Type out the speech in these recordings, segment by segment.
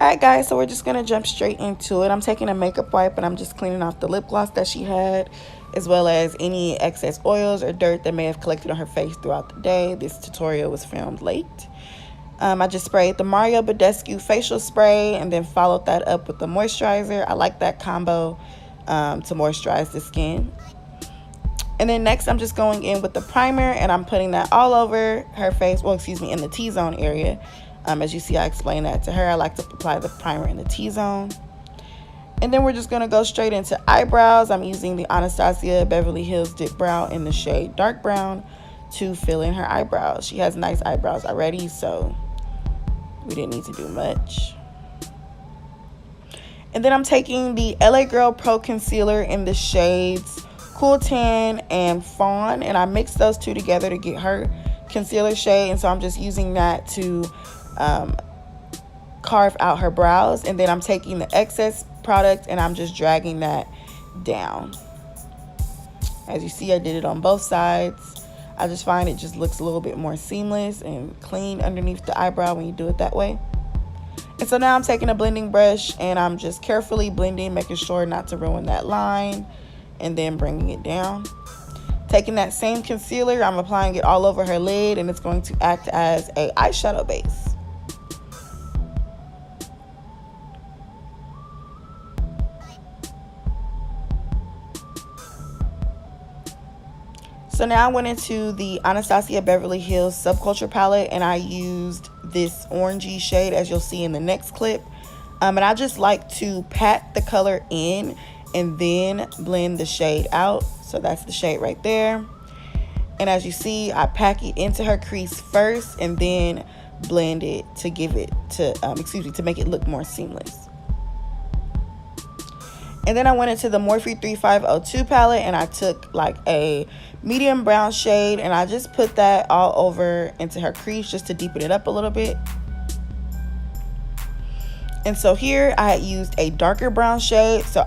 Alright guys, so we're just going to jump straight into it. I'm taking a makeup wipe and I'm just cleaning off the lip gloss that she had, as well as any excess oils or dirt that may have collected on her face throughout the day. This tutorial was filmed late. I just sprayed the Mario Badescu facial spray and then followed that up with the moisturizer. I like that combo to moisturize the skin. And then next I'm just going in with the primer and I'm putting that all over her face, well excuse me, in the T-zone area. As you see, I explained that to her. I like to apply the primer in the T-zone. And then we're just going to go straight into eyebrows. I'm using the Anastasia Beverly Hills Dip Brow in the shade Dark Brown to fill in her eyebrows. She has nice eyebrows already, so we didn't need to do much. And then I'm taking the LA Girl Pro Concealer in the shades Cool Tan and Fawn, and I mixed those two together to get her concealer shade, and so I'm just using that to carve out her brows. And then I'm taking the excess product and I'm just dragging that down. As you see, I did it on both sides. I just find it just looks a little bit more seamless and clean underneath the eyebrow when you do it that way. And so now I'm taking a blending brush and I'm just carefully blending, making sure not to ruin that line, and then bringing it down. Taking that same concealer, I'm applying it all over her lid, and it's going to act as a eyeshadow base. So now I went into the Anastasia Beverly Hills Subculture palette and I used this orangey shade, as you'll see in the next clip. And I just like to pat the color in and then blend the shade out. So that's the shade right there. And as you see, I pack it into her crease first and then blend it to give it to, to make it look more seamless. And then I went into the Morphe 3502 palette and I took like a medium brown shade and I just put that all over into her crease just to deepen it up a little bit. And so here I had used a darker brown shade. So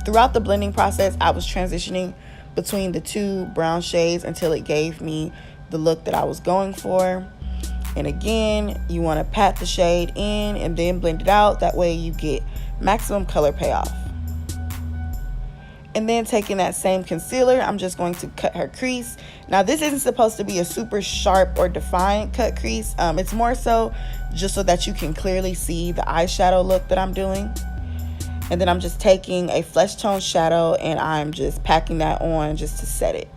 throughout the blending process, I was transitioning between the two brown shades until it gave me the look that I was going for. And again, you want to pat the shade in and then blend it out. That way you get maximum color payoff. And then taking that same concealer, I'm just going to cut her crease. Now this isn't supposed to be a super sharp or defined cut crease. It's more so just so that you can clearly see the eyeshadow look that I'm doing. And then I'm just taking a flesh tone shadow and I'm just packing that on just to set it.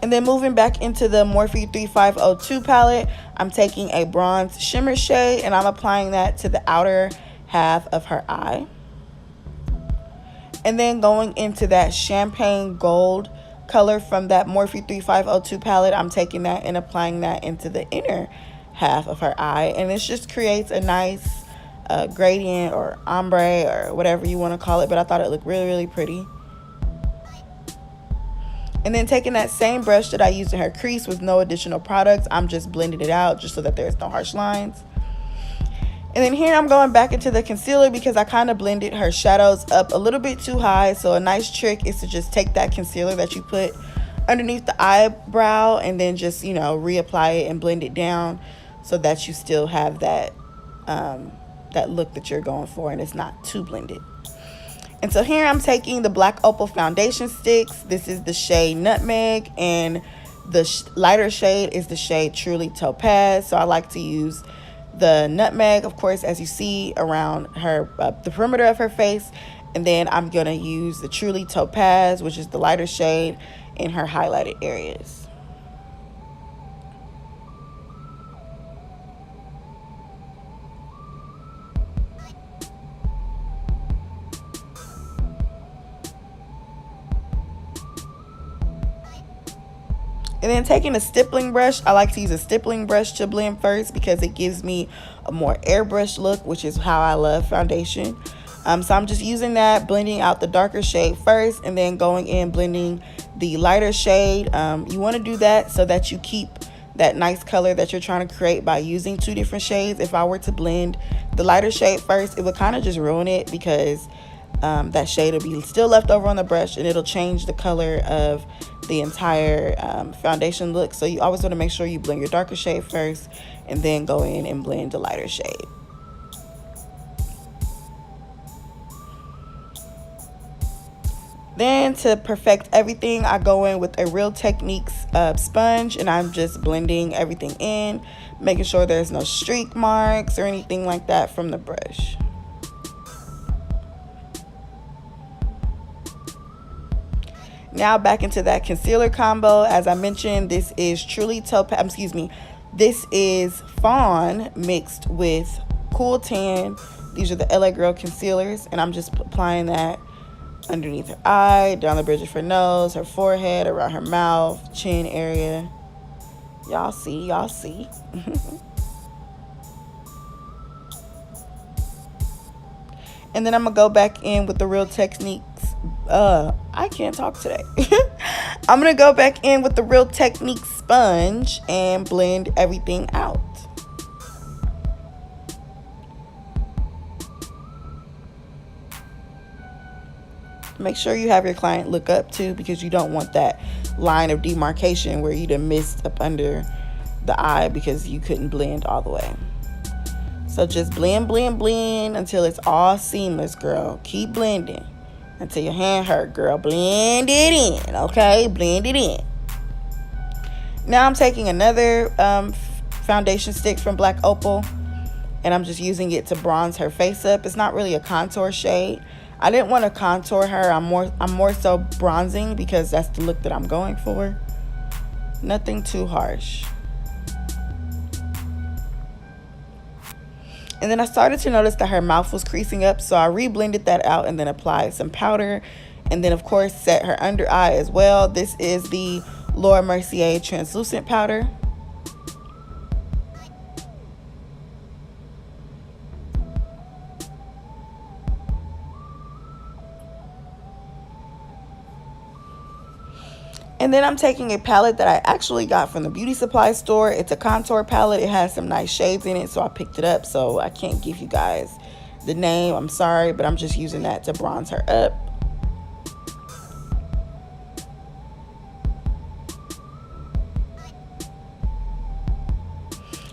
And then moving back into the Morphe 3502 palette, I'm taking a bronze shimmer shade and I'm applying that to the outer half of her eye. And then going into that champagne gold color from that Morphe 3502 palette, I'm taking that and applying that into the inner half of her eye. And this just creates a nice gradient or ombre or whatever you want to call it. But I thought it looked really, really pretty. And then taking that same brush that I used in her crease with no additional products, I'm just blending it out just so that there's no harsh lines. And then here I'm going back into the concealer because I kind of blended her shadows up a little bit too high. So a nice trick is to just take that concealer that you put underneath the eyebrow and then just, reapply it and blend it down so that you still have that, that look that you're going for and it's not too blended. And so here I'm taking the Black Opal foundation sticks. This is the shade Nutmeg and the lighter shade is the shade Truly Topaz. So I like to use the Nutmeg, of course, as you see around her the perimeter of her face, and then I'm gonna use the Truly Topaz, which is the lighter shade, in her highlighted areas. And then taking a stippling brush, I like to use a stippling brush to blend first because it gives me a more airbrush look, which is how I love foundation. So I'm just using that, blending out the darker shade first and then going in blending the lighter shade. You want to do that so that you keep that nice color that you're trying to create by using two different shades. If I were to blend the lighter shade first, it would kind of just ruin it because that shade will be still left over on the brush and it'll change the color of the entire foundation look. So you always want to make sure you blend your darker shade first and then go in and blend the lighter shade. Then to perfect everything, I go in with a Real Techniques sponge, and I'm just blending everything in, making sure there's no streak marks or anything like that from the brush. Now back into that concealer combo. As I mentioned, this is Truly Topaz, this is Fawn mixed with Cool Tan. These are the LA Girl concealers, and I'm just applying that underneath her eye, down the bridge of her nose, her forehead, around her mouth, chin area. Y'all see. And then I'm gonna go back in with the Real Techniques. I can't talk today. I'm gonna go back in with the Real Techniques sponge and blend everything out. Make sure you have your client look up too, because you don't want that line of demarcation where you done missed up under the eye because you couldn't blend all the way. So just blend until it's all seamless, girl. Keep blending until your hand hurt, girl. Blend it in, okay? Blend it in. Now I'm taking another foundation stick from Black Opal, and I'm just using it to bronze her face up. It's not really a contour shade. I didn't want to contour her. I'm more so bronzing because that's the look that I'm going for. Nothing too harsh. And then I started to notice that her mouth was creasing up, so I re-blended that out and then applied some powder, and then of course set her under eye as well. This is the Laura Mercier translucent powder. And then I'm taking a palette that I actually got from the beauty supply store. It's a contour palette. It has some nice shades in it, so I picked it up. So I can't give you guys the name. I'm sorry, but I'm just using that to bronze her up.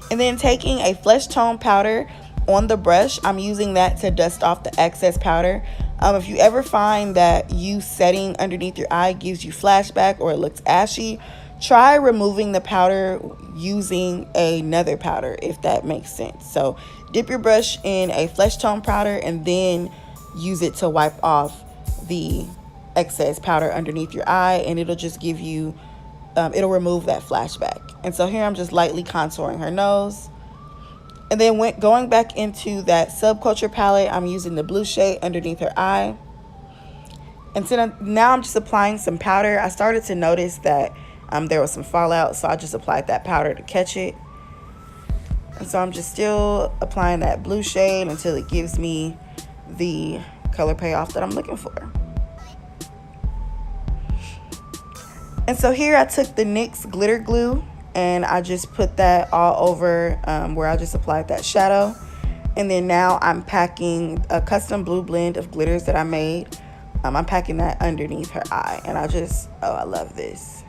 And then taking a flesh tone powder on the brush, I'm using that to dust off the excess powder. If you ever find that you setting underneath your eye gives you flashback or it looks ashy, try removing the powder using another powder, if that makes sense. So dip your brush in a flesh tone powder and then use it to wipe off the excess powder underneath your eye, and it'll just give you, it'll remove that flashback. And so here I'm just lightly contouring her nose. And then going back into that Subculture palette, I'm using the blue shade underneath her eye. And so now I'm just applying some powder. I started to notice that there was some fallout, so I just applied that powder to catch it. And so I'm just still applying that blue shade until it gives me the color payoff that I'm looking for. And so here I took the NYX glitter glue, and I just put that all over where I just applied that shadow. And then now I'm packing a custom blue blend of glitters that I made. I'm packing that underneath her eye, and I love this.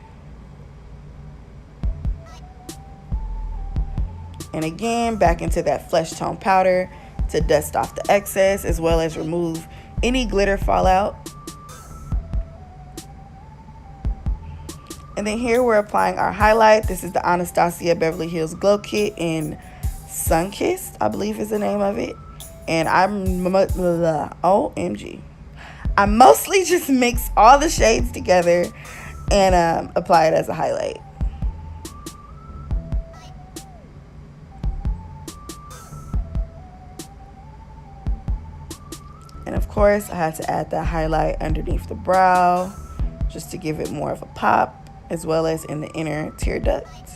And again, back into that flesh tone powder to dust off the excess as well as remove any glitter fallout. And then here we're applying our highlight. This is the Anastasia Beverly Hills Glow Kit in Sunkissed, I believe is the name of it. And OMG. I mostly just mix all the shades together and apply it as a highlight. And of course, I had to add that highlight underneath the brow just to give it more of a pop, as well as in the inner tear ducts.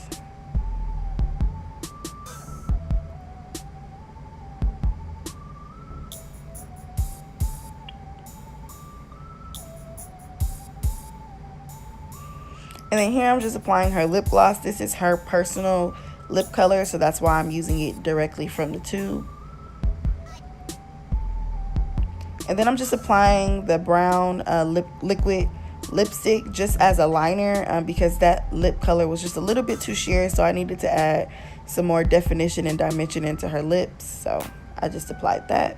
And then here I'm just applying her lip gloss. This is her personal lip color, so that's why I'm using it directly from the tube. And then I'm just applying the brown liquid lipstick just as a liner because that lip color was just a little bit too sheer, so I needed to add some more definition and dimension into her lips. So I just applied that.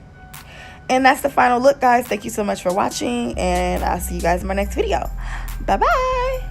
And that's the final look, guys. Thank you so much for watching, and I'll see you guys in my next video. Bye bye.